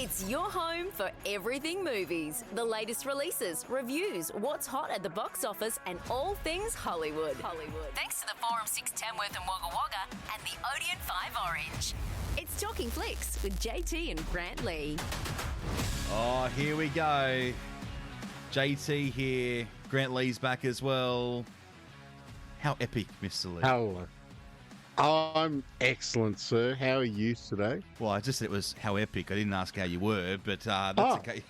It's your home for everything movies. The latest releases, reviews, what's hot at the box office, and all things Hollywood. Thanks to the Forum 6 Tamworth and Wagga Wagga and the Odeon 5 Orange. It's Talking Flicks with JT and Grant Lee. Oh, here we go. JT here. Grant Lee's back as well. How epic, Mr. Lee. Hello. I'm excellent, sir. How are you today? Well, I just said it was how epic. I didn't ask how you were, but that's okay.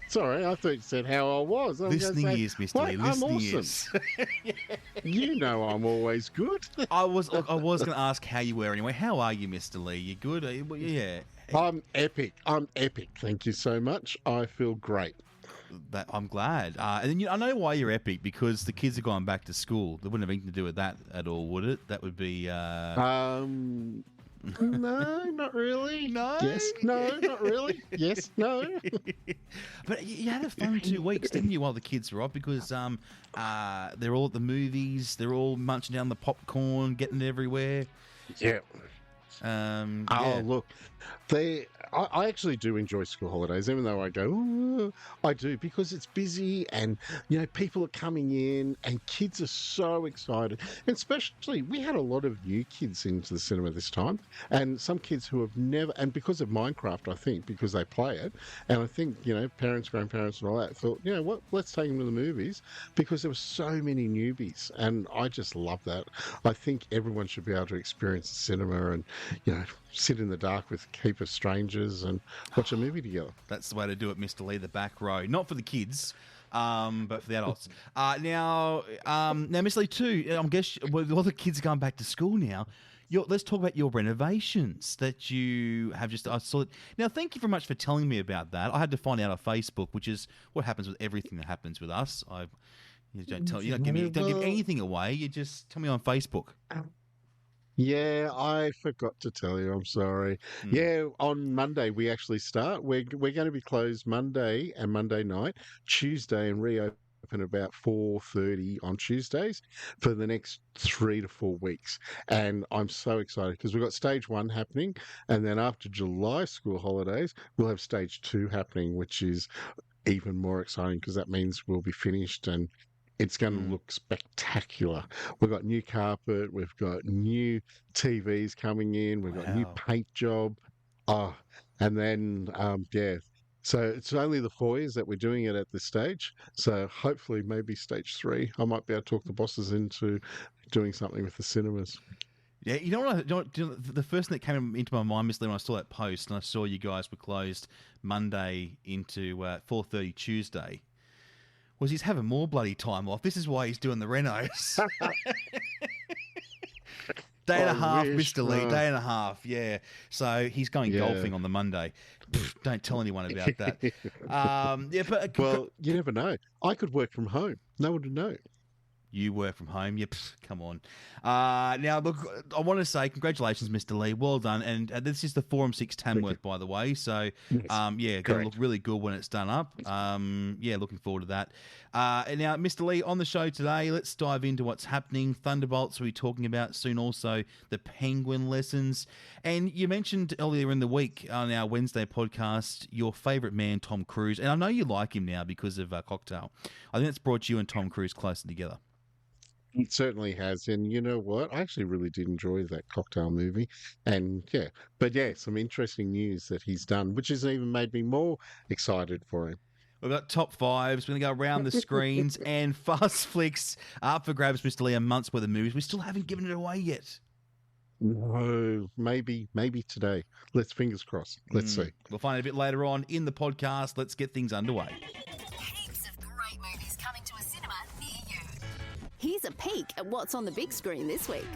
Sorry. I thought you said how I was. Listening ears, Mr. Lee. Listening ears. You know I'm always good. I was going to ask how you were anyway. How are you, Mr. Lee? You good? Yeah. I'm epic. Thank you so much. I feel great. I'm glad. And then I know why you're epic, because the kids are going back to school. They wouldn't have anything to do with that at all, would it? That would be... No, not really. No? Yes, no, not really. Yes, no. But you had a fun 2 weeks, didn't you, while the kids were off? Because they're all at the movies. They're all munching down the popcorn, getting it everywhere. Yeah. Yeah. Look, I actually do enjoy school holidays, even though I go, ooh, I do, because it's busy and, people are coming in and kids are so excited. And especially, we had a lot of new kids into the cinema this time, and some kids who have never, and because of Minecraft, I think, because they play it, and I think, parents, grandparents and all that thought, what, let's take them to the movies, because there were so many newbies, and I just love that. I think everyone should be able to experience the cinema and, sit in the dark with a heap of strangers and watch a movie together. That's the way to do it, Mr. Lee, the back row. Not for the kids, but for the adults. Now, Mr. Lee, too, I guess all the kids are going back to school now. Let's talk about your renovations that you have just... I saw it. Now, thank you very much for telling me about that. I had to find out on Facebook, which is what happens with everything that happens with us. You don't give anything away. You just tell me on Facebook. Yeah, I forgot to tell you. I'm sorry. Yeah, on Monday we actually start. We're going to be closed Monday and Monday night, Tuesday, and reopen about 4:30 on Tuesdays for the next 3 to 4 weeks. And I'm so excited because we've got stage 1 happening, and then after July school holidays, we'll have stage 2 happening, which is even more exciting because that means we'll be finished and it's going to look spectacular. We've got new carpet. We've got new TVs coming in. We've got a new paint job. And then, So it's only the foyers that we're doing it at this stage. So hopefully maybe stage 3, I might be able to talk the bosses into doing something with the cinemas. Yeah, the first thing that came into my mind, Miss Lee, when I saw that post and I saw you guys were closed Monday into 4:30 Tuesday, was he's having more bloody time off. This is why he's doing the renos. Day and a half, Mr. Lee. Day and a half, yeah. So he's going golfing on the Monday. Don't tell anyone about that. Well, you never know. I could work from home. No one would know. You work from home. Yep, come on. Now, look, I want to say congratulations, Mr. Lee. Well done. And this is the Forum 6 Tamworth, by the way. So, going to look really good when it's done up. Looking forward to that. And now, Mr. Lee, on the show today, let's dive into what's happening. Thunderbolts we'll be talking about soon, also the Penguin lessons. And you mentioned earlier in the week on our Wednesday podcast your favourite man, Tom Cruise. And I know you like him now because of Cocktail. I think it's brought you and Tom Cruise closer together. It certainly has. And you know what? I actually really did enjoy that Cocktail movie. And some interesting news that he's done, which has even made me more excited for him. We've got top fives. We're going to go around the screens and fast flicks up for grabs, Mr. Lee, a month's worth of movies. We still haven't given it away yet. No, maybe today. Let's fingers crossed. Let's see. We'll find out a bit later on in the podcast. Let's get things underway. Heaps of great movies coming to a cinema near you. Here's a peek at what's on the big screen this week.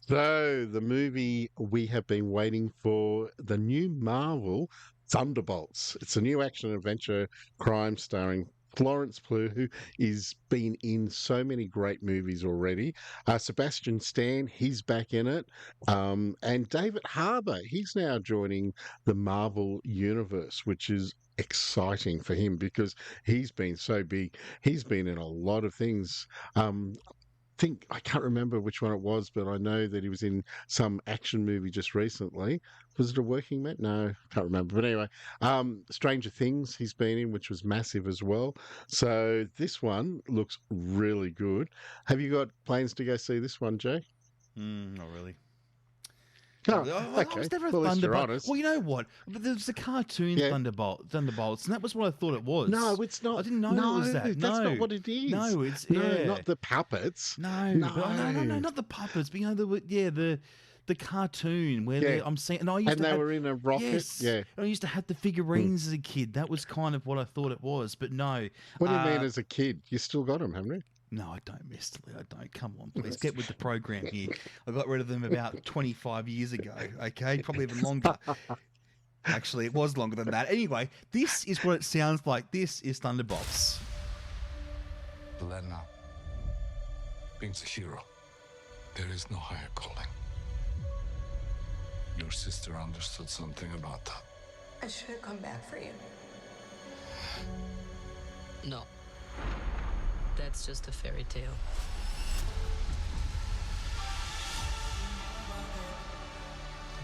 So, the movie we have been waiting for, the new Marvel Thunderbolts. It's a new action-adventure crime starring Florence Pugh, who has been in so many great movies already. Sebastian Stan, he's back in it. And David Harbour, he's now joining the Marvel Universe, which is exciting for him because he's been so big. He's been in a lot of things. I can't remember which one it was, but I know that he was in some action movie just recently. Was it A Working Man? No, can't remember. But anyway, Stranger Things he's been in, which was massive as well. So this one looks really good. Have you got plans to go see this one, Jay? Not really. Oh, I okay. was never a Well, at least you're Thunderbolt. honest. Well, you know what? There's a cartoon Yeah. Thunderbolts, and that was what I thought it was. No, it's not. I didn't know it was that. That's No, not what it is. No, it's not the puppets. No, No. no, not the puppets. But the cartoon where I'm saying, and I used And to they have, were in a rocket. Yes, Yeah. I used to have the figurines as a kid. That was kind of what I thought it was. But no. What do you mean as a kid? You still got them, haven't you? No, I don't, Mr. Lee. I don't. Come on, please. Get with the program here. I got rid of them about 25 years ago, okay? Probably even longer. Actually, it was longer than that. Anyway, this is what it sounds like. This is Thunderbolts. Lena, being a hero, there is no higher calling. Your sister understood something about that. I should have come back for you. No. That's just a fairy tale.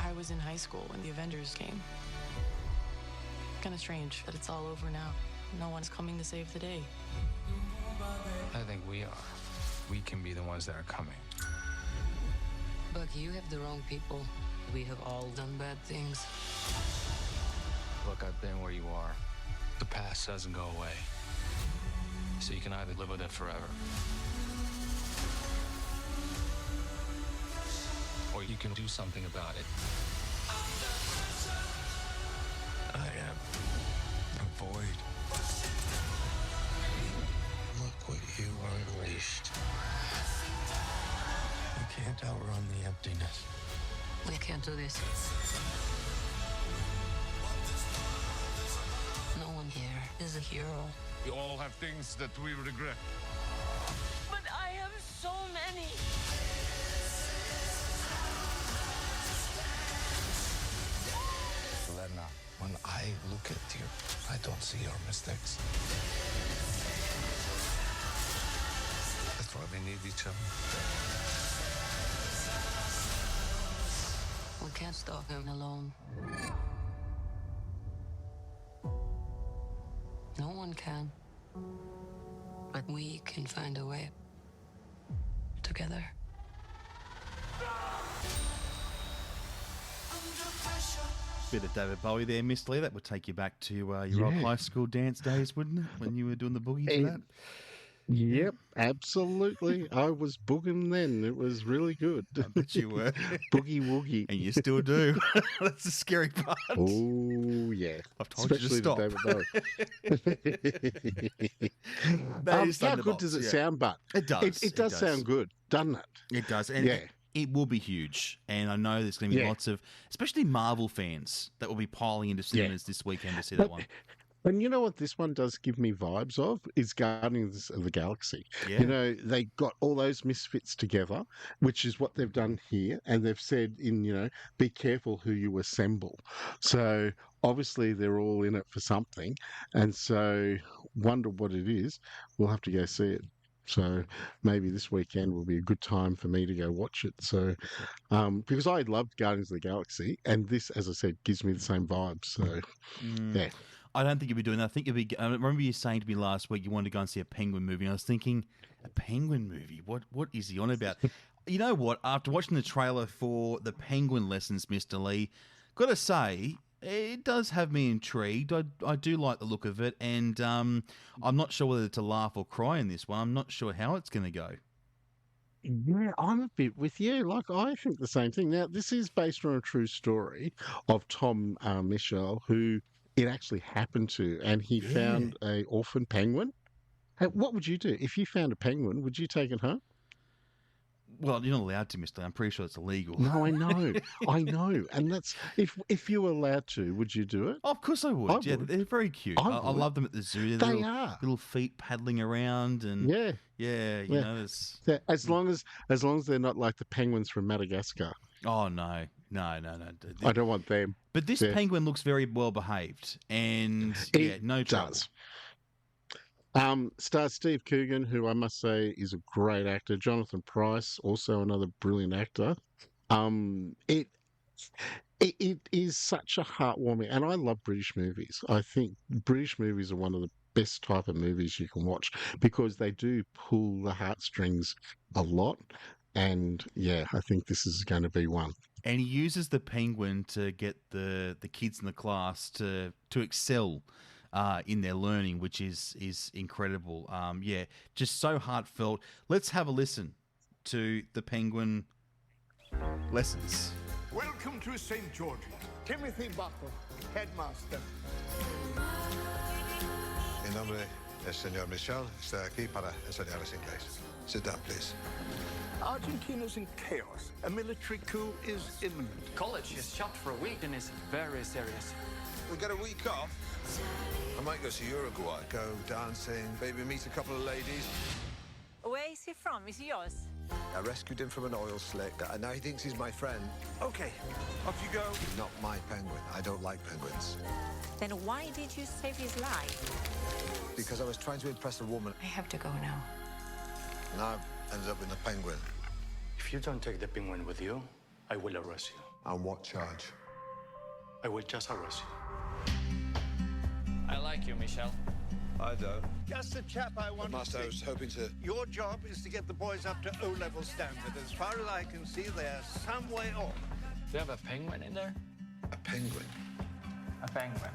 I was in high school when the Avengers came. Kind of strange that it's all over now. No one's coming to save the day. I think we are. We can be the ones that are coming. But you have the wrong people. We have all done bad things. Look, I've been where you are. The past doesn't go away. So you can either live with it forever, or you can do something about it. I am the void. Look what you unleashed. You can't outrun the emptiness. We can't do this. No one here is a hero. We all have things that we regret. But I have so many. Lena, when I look at you, I don't see your mistakes. That's why we need each other. We can't stop him alone. No one can. But we can find a way. Together. Bit of David Bowie there, Miss Lee. That would take you back to your old high school dance days, wouldn't it? When you were doing the boogie to that. Yep, absolutely. I was booging then. It was really good. I bet you were. Boogie woogie. And you still do. That's the scary part. Oh, yeah. I've told you to stop. How good Thunderbolts, does it sound, but It does. It does sound good, doesn't it? It does. And it will be huge. And I know there's going to be lots of, especially Marvel fans, that will be piling into cinemas this weekend to see that one. And you know what this one does give me vibes of? Is Guardians of the Galaxy. Yeah. You know, they got all those misfits together, which is what they've done here. And they've said be careful who you assemble. So obviously they're all in it for something. And so wonder what it is. We'll have to go see it. So maybe this weekend will be a good time for me to go watch it. So, because I loved Guardians of the Galaxy, and this, as I said, gives me the same vibes. So, yeah. I don't think you'll be doing that. I think you'll be. I remember you saying to me last week you wanted to go and see a Penguin movie. And I was thinking, a Penguin movie? What is he on about? You know what? After watching the trailer for the Penguin Lessons, Mr. Lee, got to say, it does have me intrigued. I do like the look of it, and I'm not sure whether to laugh or cry in this one. I'm not sure how it's going to go. Yeah, I'm a bit with you. Like, I think the same thing. Now, this is based on a true story of Tom Michel, who it actually happened to, and he found a orphan penguin. Hey, what would you do if you found a penguin? Would you take it home? Well, you're not allowed to, Mister. I'm pretty sure it's illegal. No, I know, I know, and that's if you were allowed to, would you do it? Oh, of course I would. I Yeah, would. they're very cute. I love them at the zoo. They little, are. little feet paddling around, and you know, it's... Yeah, as long as they're not like the penguins from Madagascar. Oh no. I don't want them. But this penguin looks very well behaved, and no trouble. Does. Stars Steve Coogan, who I must say is a great actor. Jonathan Pryce, also another brilliant actor. Um, it it is such a heartwarming, and I love British movies. I think British movies are one of the best type of movies you can watch because they do pull the heartstrings a lot. And yeah, I think this is going to be one. And he uses the penguin to get the kids in the class to excel in their learning, which is incredible. Yeah, just so heartfelt. Let's have a listen to the penguin lessons. Welcome to St. George. Timothy Buckle, headmaster. Mi nombre es señor Michel. Estoy aquí para enseñarles inglés. Sit down, please. Argentina's in chaos. A military coup is imminent. College is shut for a week and is very serious. We get a week off. I might go to Uruguay, go dancing, maybe meet a couple of ladies. Where is he from? Is he yours? I rescued him from an oil slick, and now he thinks he's my friend. Okay, off you go. Not my penguin. I don't like penguins. Then why did you save his life? Because I was trying to impress a woman. I have to go now. Now I've ended up with a penguin. If you don't take the penguin with you, I will arrest you. On what charge? I will just arrest you. I like you, Michelle. I don't. Just the chap I want Master, I was hoping to... Your job is to get the boys up to O-level standard. As far as I can see, they're some way off. Do you have a penguin in there? A penguin? A penguin.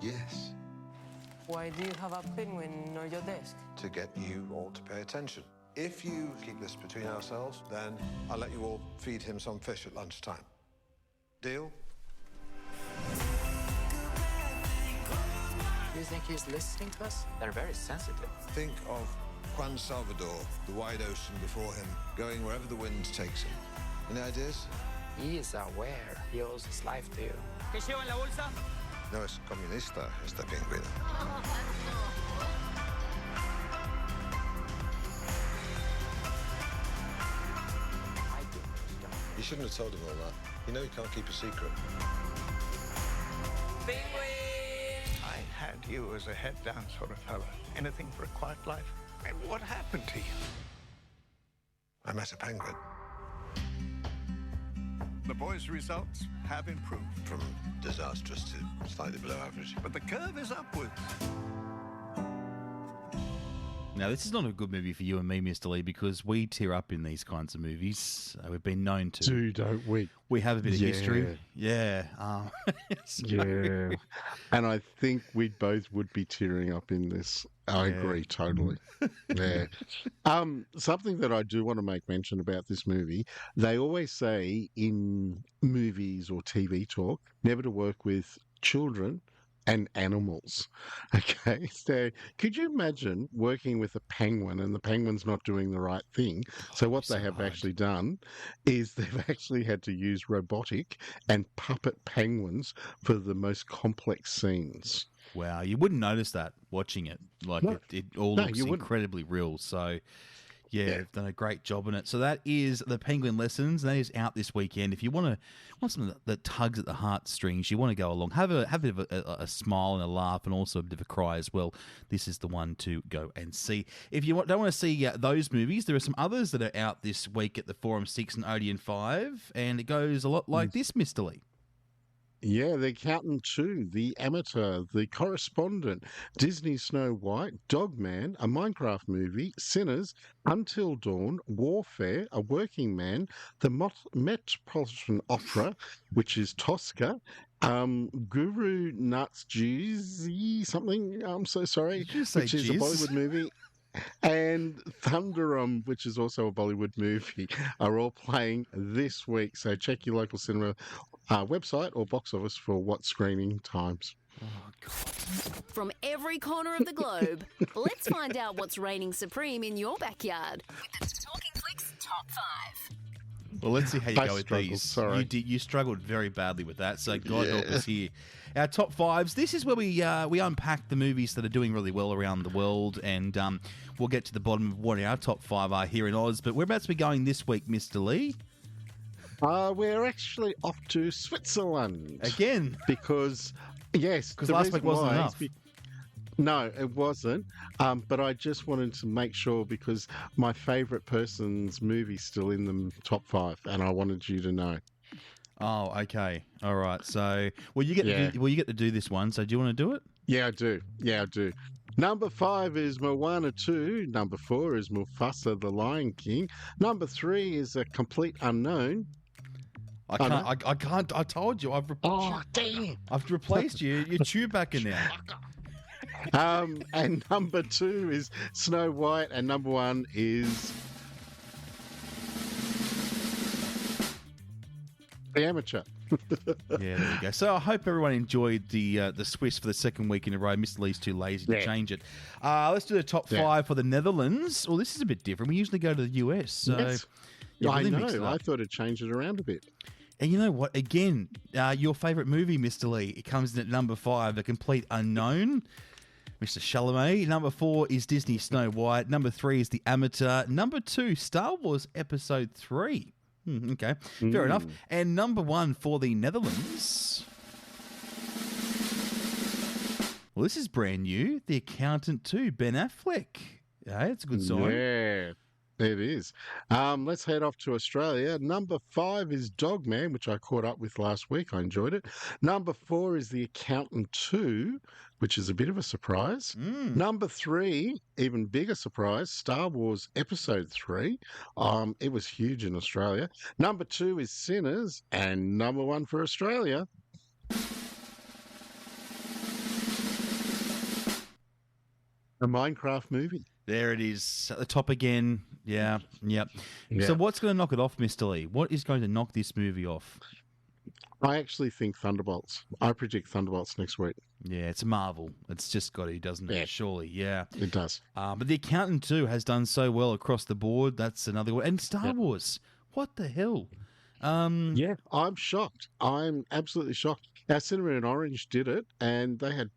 Yes. Why do you have a penguin on your desk? To get you all to pay attention. If you keep this between ourselves, then I'll let you all feed him some fish at lunchtime. Deal? Do you think he's listening to us? They're very sensitive. Think of Juan Salvador, the wide ocean before him, going wherever the wind takes him. Any ideas? He is aware. He owes his life to you. ¿Qué lleva en la bolsa? No es comunista, este pingüino. You shouldn't have told him all that. You know he can't keep a secret. Penguin! I had you as a head-down sort of fella. Anything for a quiet life. And what happened to you? I met a penguin. The boys' results have improved. From disastrous to slightly below average. But the curve is upwards. Now, this is not a good movie for you and me, Mr. Lee, because we tear up in these kinds of movies. We've been known to. Don't we? We have a bit of history. Yeah. Yeah. And I think we both would be tearing up in this. I agree, totally. Yeah. Something that I do want to make mention about this movie, they always say in movies or TV talk, never to work with children and animals. Okay, so could you imagine working with a penguin and the penguin's not doing the right thing? So what they have actually done is they've actually had to use robotic and puppet penguins for the most complex scenes. Wow, you wouldn't notice that watching it. Like it all looks incredibly real. So yeah, they've done a great job in it. So that is the Penguin Lessons. That is out this weekend. If you want something that tugs at the heartstrings, you want to go along, have a bit of a smile and a laugh, and also a bit of a cry as well. This is the one to go and see. If you don't want to see those movies, there are some others that are out this week at the Forum 6 and Odeon 5, and it goes a lot like this, Mr. Lee. Yeah, The Accountant 2, The Amateur, The Correspondent, Disney Snow White, Dogman, a Minecraft movie, Sinners, Until Dawn, Warfare, A Working Man, The Metropolitan Opera, which is Tosca, Guru Nuts Jeezy, something, I'm so sorry, which is a Bollywood movie. And Thunderbolts, which is also a Bollywood movie, are all playing this week. So check your local cinema website or box office for what screening times. Oh, God. From every corner of the globe, let's find out what's reigning supreme in your backyard with the Talking Clicks Top 5. Well, let's see how you go with these. Sorry. You struggled very badly with that, so God help us here. Our top fives. This is where we unpack the movies that are doing really well around the world, and we'll get to the bottom of what our top five are here in Oz. But we're about to be going this week, Mr. Lee. We're actually off to Switzerland again because last week wasn't enough. No, it wasn't. But I just wanted to make sure because my favourite person's movie's still in the top 5, and I wanted you to know. Oh, okay. All right. So, well, you get you get to do this one. So, do you want to do it? Yeah, I do. Yeah, I do. Number 5 is Moana 2. Number 4 is Mufasa the Lion King. Number 3 is A Complete Unknown. I can't. I can't. I told you. Dang! I've replaced you. You're Chewbacca now. And number 2 is Snow White, and number 1 is The Amateur. Yeah, there you go. So I hope everyone enjoyed the Swiss for the second week in a row. Mr. Lee's too lazy to change it. Let's do the top 5 for the Netherlands. Well, this is a bit different. We usually go to the US. So yes. I know. I thought I'd change it around a bit. And you know what? Again, your favourite movie, Mr. Lee, it comes in at number 5, A Complete Unknown. Mr. Chalamet. Number 4 is Disney Snow White. Number 3 is The Amateur. Number 2, Star Wars Episode 3. Okay, fair enough. And number 1 for the Netherlands. Well, this is brand new. The Accountant 2, Ben Affleck. Yeah, it's a good sign. Yeah. It is. Let's head off to Australia. Number 5 is Dogman, which I caught up with last week. I enjoyed it. Number 4 is The Accountant 2, which is a bit of a surprise. Number 3, even bigger surprise, Star Wars Episode 3. It was huge in Australia. Number 2 is Sinners, and number 1 for Australia, a Minecraft movie. There it is, at the top again. Yeah, yep. Yeah. So what's going to knock it off, Mr. Lee? What is going to knock this movie off? I actually think Thunderbolts. I predict Thunderbolts next week. Yeah, it's a Marvel. It's just got to, doesn't it? Yeah. Surely, yeah. It does. But The Accountant 2 has done so well across the board. That's another one. And Star Wars. What the hell? Yeah, I'm shocked. I'm absolutely shocked. Our Cinema in Orange did it, and they had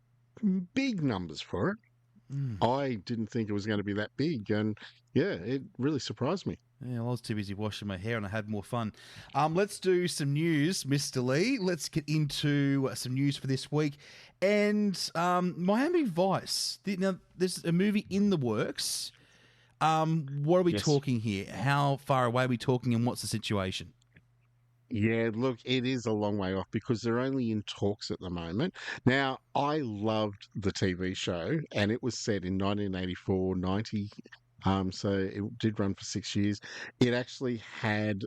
big numbers for it. I didn't think it was going to be that big, and yeah, it really surprised me. Yeah, I was too busy washing my hair and I had more fun. Let's do some news, Mr. Lee. Let's get into some news for this week. And Miami Vice. Now, there's a movie in the works. What are we talking here? How far away are we talking, and what's the situation? Yeah, look, it is a long way off because they're only in talks at the moment. Now, I loved the TV show, and it was set in 1984, 90. So it did run for 6 years. It actually had,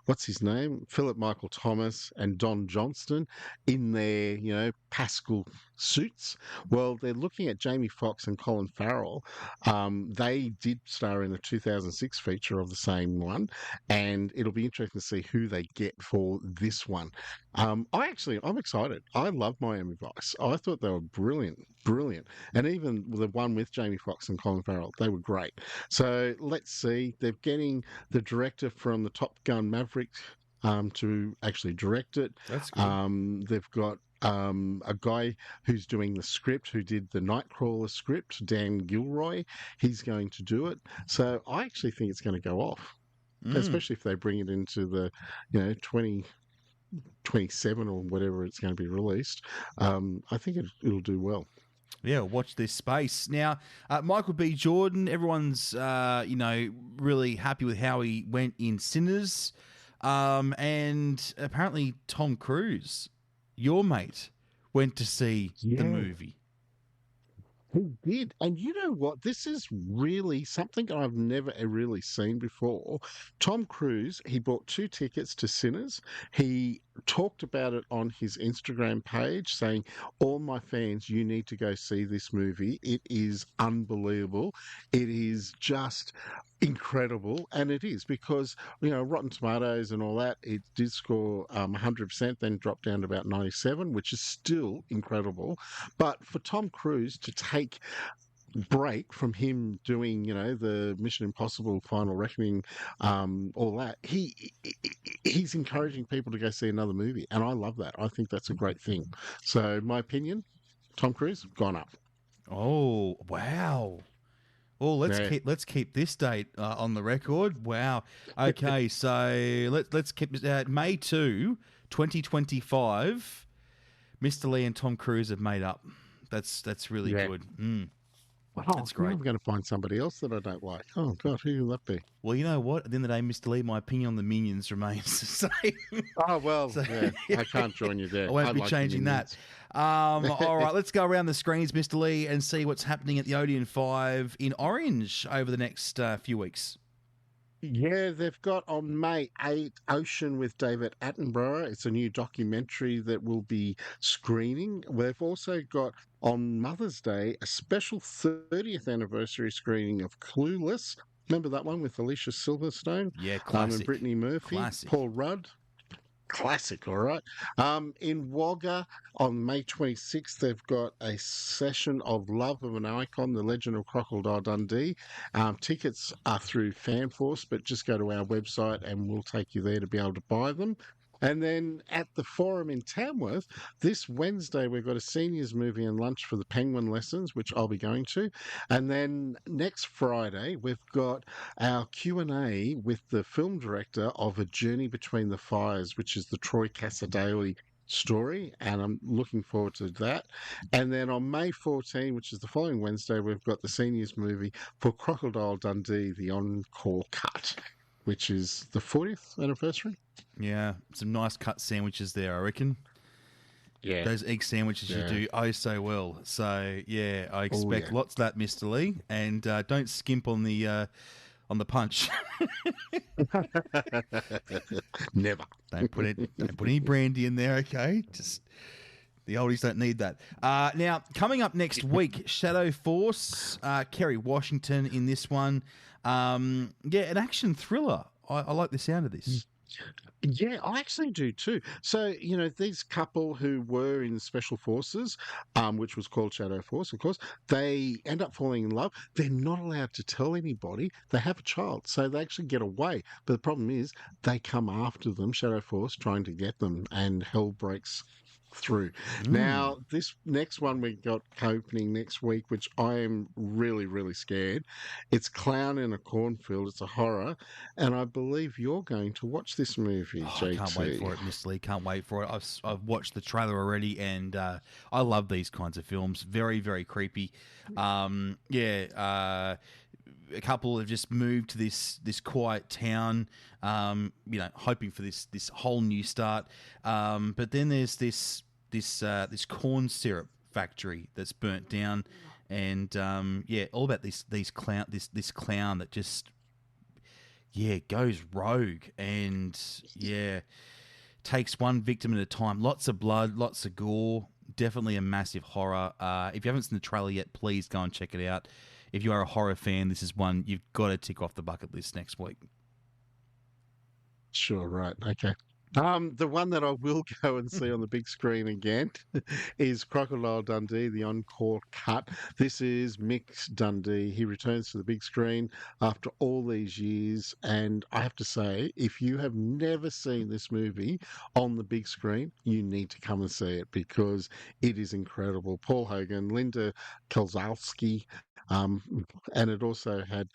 what's his name? Philip Michael Thomas and Don Johnston in their, Pascal suits. Well, they're looking at Jamie Foxx and Colin Farrell. They did star in a 2006 feature of the same one, and it'll be interesting to see who they get for this one. I'm excited. I love Miami Vice. I thought they were brilliant. And even the one with Jamie Foxx and Colin Farrell, they were great. So let's see. They're getting the director from the Top Gun Maverick to actually direct it. That's good. They've got a guy who's doing the script, who did the Nightcrawler script, Dan Gilroy. He's going to do it. So I actually think it's going to go off, especially if they bring it into the 2027 or whatever it's going to be released. I think it'll do well. Yeah, watch this space. Now, Michael B. Jordan, everyone's, really happy with how he went in Sinners. And apparently Tom Cruise, your mate, went to see the movie. He did. And you know what? This is really something I've never really seen before. Tom Cruise, he bought 2 tickets to Sinners. He talked about it on his Instagram page, saying, all my fans, you need to go see this movie. It is unbelievable. It is just incredible. And it is because, Rotten Tomatoes and all that, it did score 100%, then dropped down to about 97, which is still incredible. But for Tom Cruise to take break from him doing, the Mission Impossible Final Reckoning, all that, he's encouraging people to go see another movie. And I love that. I think that's a great thing. So my opinion, Tom Cruise, gone up. Oh, wow. Well, let's keep this date on the record. Wow. Okay, so let's keep May 2, 2025. Mr. Lee and Tom Cruise have made up. That's really good. Oh, that's great. I'm going to find somebody else that I don't like. Oh, God, who will that be? Well, you know what? At the end of the day, Mr. Lee, my opinion on the Minions remains the same. Oh, well, I can't join you there. I won't be like changing that. All right, let's go around the screens, Mr. Lee, and see what's happening at the Odeon 5 in Orange over the next few weeks. Yeah, they've got on May 8th Ocean with David Attenborough. It's a new documentary that will be screening. They've also got on Mother's Day a special 30th anniversary screening of Clueless. Remember that one with Alicia Silverstone? Yeah, classic. And Brittany Murphy, Classic. Paul Rudd. Classic, all right. In Wagga on May 26th, they've got a session of Love of an Icon, The Legend of Crocodile Dundee. Tickets are through FanForce, but just go to our website and we'll take you there to be able to buy them. And then at the Forum in Tamworth, this Wednesday, we've got a seniors movie and lunch for the Penguin lessons, which I'll be going to. And then next Friday, we've got our Q&A with the film director of A Journey Between the Fires, which is the Troy Cassadaly story, and I'm looking forward to that. And then on May 14, which is the following Wednesday, we've got the seniors movie for Crocodile Dundee, the encore cut, which is the 40th anniversary. Yeah, some nice cut sandwiches there, I reckon. Yeah. Those egg sandwiches you do so well. So, yeah, I expect lots of that, Mr. Lee. And don't skimp on the punch. Never. Don't put any brandy in there, okay? Just the oldies don't need that. Now, coming up next week, Shadow Force, Kerry Washington in this one. An action thriller. I like the sound of this. Yeah, I actually do too. So, these couple who were in Special Forces, which was called Shadow Force, of course, they end up falling in love. They're not allowed to tell anybody. They have a child, so they actually get away. But the problem is they come after them, Shadow Force, trying to get them, and hell breaks through. Now, this next one we got opening next week, which I am really, really scared. It's Clown in a Cornfield. It's a horror, and I believe you're going to watch this movie, JT. I can't wait for it, Miss Lee. Can't wait for it. I've watched the trailer already, and I love these kinds of films. Very, very creepy. A couple have just moved to this quiet town, hoping for this whole new start. But then there's this corn syrup factory that's burnt down, and all about this clown that just goes rogue and takes one victim at a time. Lots of blood, lots of gore. Definitely a massive horror. If you haven't seen the trailer yet, please go and check it out. If you are a horror fan, this is one you've got to tick off the bucket list next week. Sure, right. Okay. The one that I will go and see on the big screen again is Crocodile Dundee, the encore cut. This is Mick Dundee. He returns to the big screen after all these years. And I have to say, if you have never seen this movie on the big screen, you need to come and see it because it is incredible. Paul Hogan, Linda Kozlowski, and it also had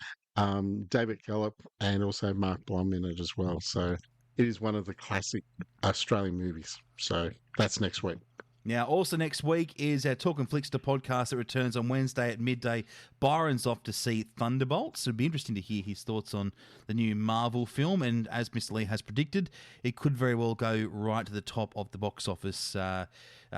David Gallop and also Mark Blum in it as well. So it is one of the classic Australian movies. So that's next week. Now, also next week is our Talkin Flickster podcast that returns on Wednesday at midday. Byron's off to see Thunderbolts. It'd be interesting to hear his thoughts on the new Marvel film. And as Mr. Lee has predicted, it could very well go right to the top of the box office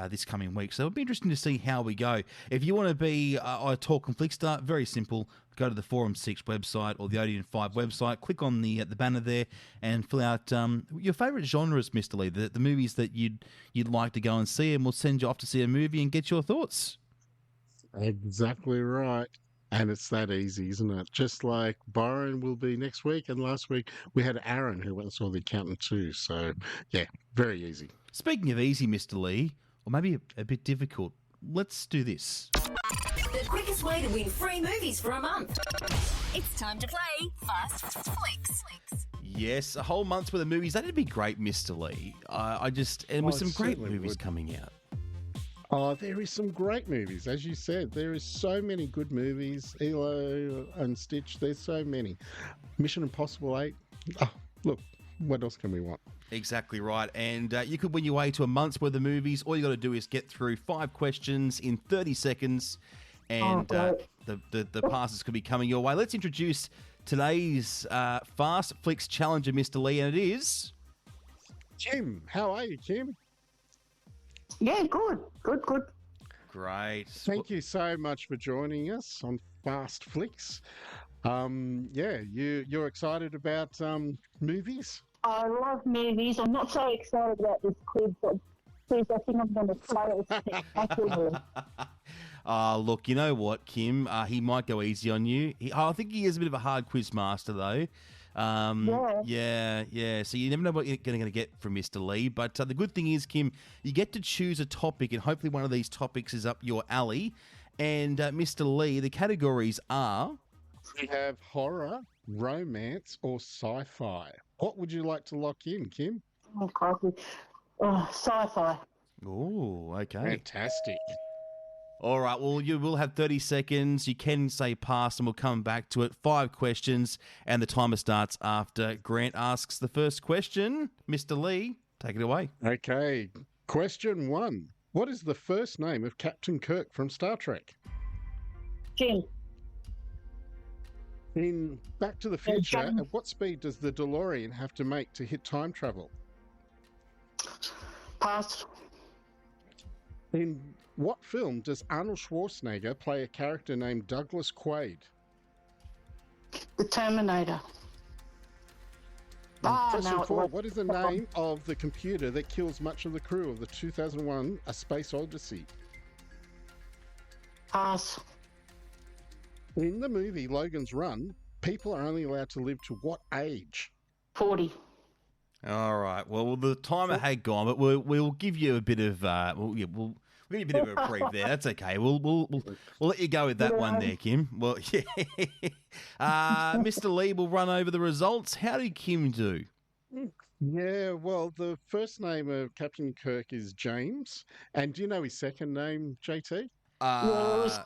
this coming week. So it'll be interesting to see how we go. If you want to be a Talkin Flickster, very simple. Go to the Forum 6 website or the Odeon 5 website. Click on the banner there and fill out your favourite genres, Mr. Lee, the movies that you'd like to go and see, and we'll send you off to see a movie and get your thoughts. Exactly right. And it's that easy, isn't it? Just like Byron will be next week, and last week we had Aaron who went and saw The Accountant too. So, yeah, very easy. Speaking of easy, Mr. Lee, or maybe a bit difficult, let's do this. The quickest way to win free movies for a month. It's time to play Fast Flicks. Yes, a whole month's worth of movies. That'd be great, Mr. Lee. With some great movies coming out. Oh, there is some great movies. As you said, there is so many good movies. Elo and Stitch, there's so many. Mission Impossible 8. Oh, look, what else can we want? Exactly right. And you could win your way to a month's worth of movies. All you got to do is get through 5 questions in 30 seconds, and the passes could be coming your way. Let's introduce today's Fast Flicks challenger, Mr. Lee, and it is... Kim. How are you, Kim? Yeah, good. Great. Thank you so much for joining us on Fast Flicks. You're excited about movies? I love movies. I'm not so excited about this quiz, but please, I think I'm going to fail spectacularly. Look, you know what, Kim? He might go easy on you. I think he is a bit of a hard quiz master, though. Yeah. So you never know what you're going to get from Mr. Lee. But the good thing is, Kim, you get to choose a topic, and hopefully one of these topics is up your alley. And Mr. Lee, the categories are... We have horror, romance, or sci-fi. What would you like to lock in, Kim? Oh, crikey. Sci-fi. Oh, okay. Fantastic. All right, well, you will have 30 seconds. You can say pass, and we'll come back to it. 5 questions, and the timer starts after Grant asks the first question. Mr. Lee, take it away. Okay. Question 1. What is the first name of Captain Kirk from Star Trek? Jim. In Back to the Future, at what speed does the DeLorean have to make to hit time travel? Pass. In what film does Arnold Schwarzenegger play a character named Douglas Quaid? The Terminator. Question 4. What is the name of the computer that kills much of the crew of the 2001 A Space Odyssey? Pass. In the movie Logan's Run, people are only allowed to live to what age? 40. All right. Well, the timer had gone, but we'll give you a bit of we'll give you a bit of a reprieve there. That's okay. We'll let you go with that one there, Kim. Well, yeah. Mr. Lee will run over the results. How did Kim do? Yeah, well, the first name of Captain Kirk is James. And do you know his second name, JT? Yeah, it was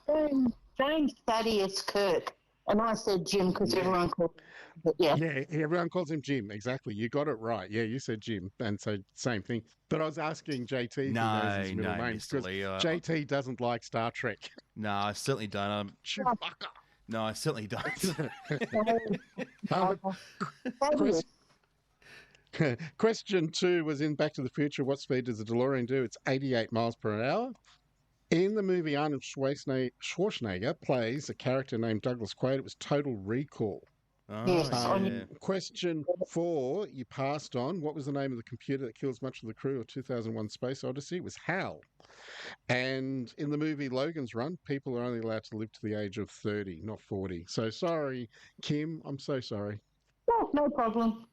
James Thaddeus Kirk. And I said Jim because everyone called him. Yeah, everyone calls him Jim. Exactly. You got it right. Yeah, you said Jim. And so, same thing. But I was asking JT if he knows his middle name. Mr. Lee, JT doesn't like Star Trek. No, I certainly don't. Chewbacca. No, I certainly don't. Question 2 was in Back to the Future. What speed does the DeLorean do? It's 88 miles per hour. In the movie, Arnold Schwarzenegger plays a character named Douglas Quaid. It was Total Recall. Yes. Question 4, you passed on. What was the name of the computer that kills much of the crew of 2001 Space Odyssey? It was HAL. And in the movie Logan's Run, people are only allowed to live to the age of 30, not 40. So sorry, Kim. I'm so sorry. No problem.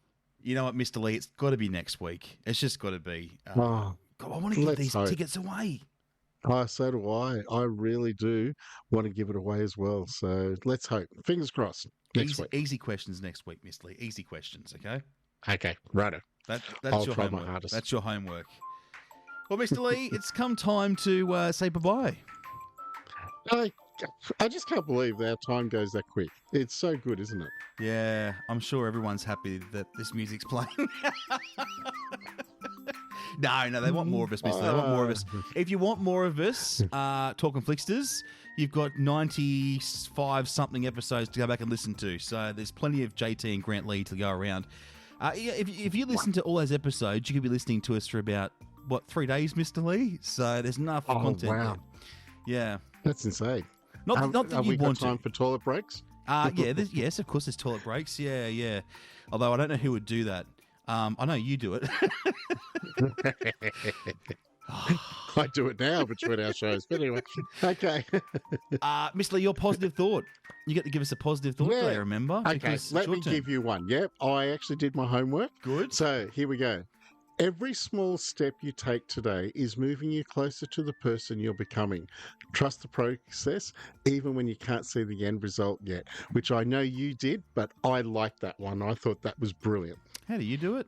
You know what, Mr. Lee? It's got to be next week. It's just got to be. God, I want to give these tickets away. Oh, so do I. I really do want to give it away as well. So let's hope. Fingers crossed. Next week. Easy questions next week, Mr. Lee. Easy questions, okay? Okay, righto. That's I'll your try homework. my hardest. That's your homework. Well, Mr. Lee, it's come time to say bye-bye. I just can't believe our time goes that quick. It's so good, isn't it? Yeah, I'm sure everyone's happy that this music's playing. No, they want more of us, Mr. They want more of us. If you want more of us, Talkin' Flicksters, you've got 95-something episodes to go back and listen to. So there's plenty of JT and Grant Lee to go around. If you listen to all those episodes, you could be listening to us for about, 3 days, Mr. Lee? So there's enough content there. Yeah. That's insane. Not that have you we got want time for toilet breaks? Yes, of course there's toilet breaks. Yeah. Although I don't know who would do that. I know you do it. I do it now between our shows. But anyway, okay. Mr. Lee, your positive thought. You get to give us a positive thought today, remember? Okay, let me give you one. Yep, I actually did my homework. Good. So here we go. Every small step you take today is moving you closer to the person you're becoming. Trust the process, even when you can't see the end result yet, which I know you did, but I liked that one. I thought that was brilliant. How do you do it?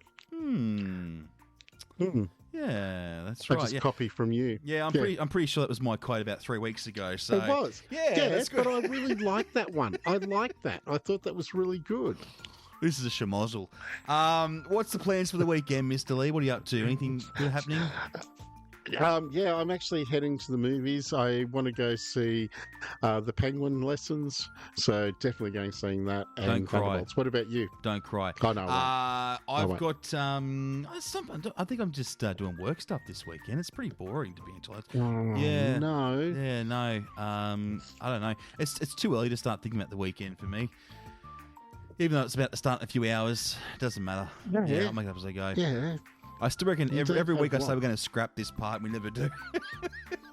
Yeah, that's right. I just copy from you. Yeah, I'm pretty sure that was my quote about 3 weeks ago. So it was. Yeah, that's good. But I really liked that one. I liked that. I thought that was really good. This is a schmozzle. What's the plans for the weekend, Mr. Lee? What are you up to? Anything good happening? Yeah, I'm actually heading to the movies. I want to go see the Penguin Lessons, so definitely going seeing that. And Don't cry. Thunderbolts. What about you? Don't cry. Oh, no, I've got. I think I'm just doing work stuff this weekend. It's pretty boring, to be honest. Yeah. No. Yeah, no. I don't know. It's too early to start thinking about the weekend for me. Even though it's about to start in a few hours, it doesn't matter. Yeah, I'll make it up as I go. Yeah. I still reckon every week I say we're going to scrap this part, and we never do.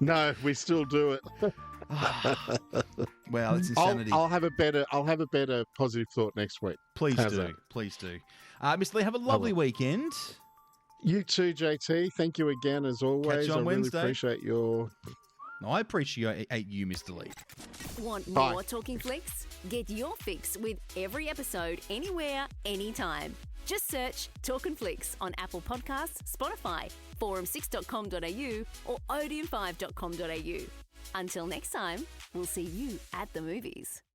No, we still do it. Wow, it's insanity. I'll have a better positive thought next week. Please do. Mr. Lee, have a lovely weekend. You too, JT. Thank you again, as always. Catch you on Wednesday. Really appreciate your... No, I appreciate you, Mr. Lee. Want more Talking Flicks? Get your fix with every episode, anywhere, anytime. Just search Talkin' Flicks on Apple Podcasts, Spotify, forum6.com.au or odeon5.com.au. Until next time, we'll see you at the movies.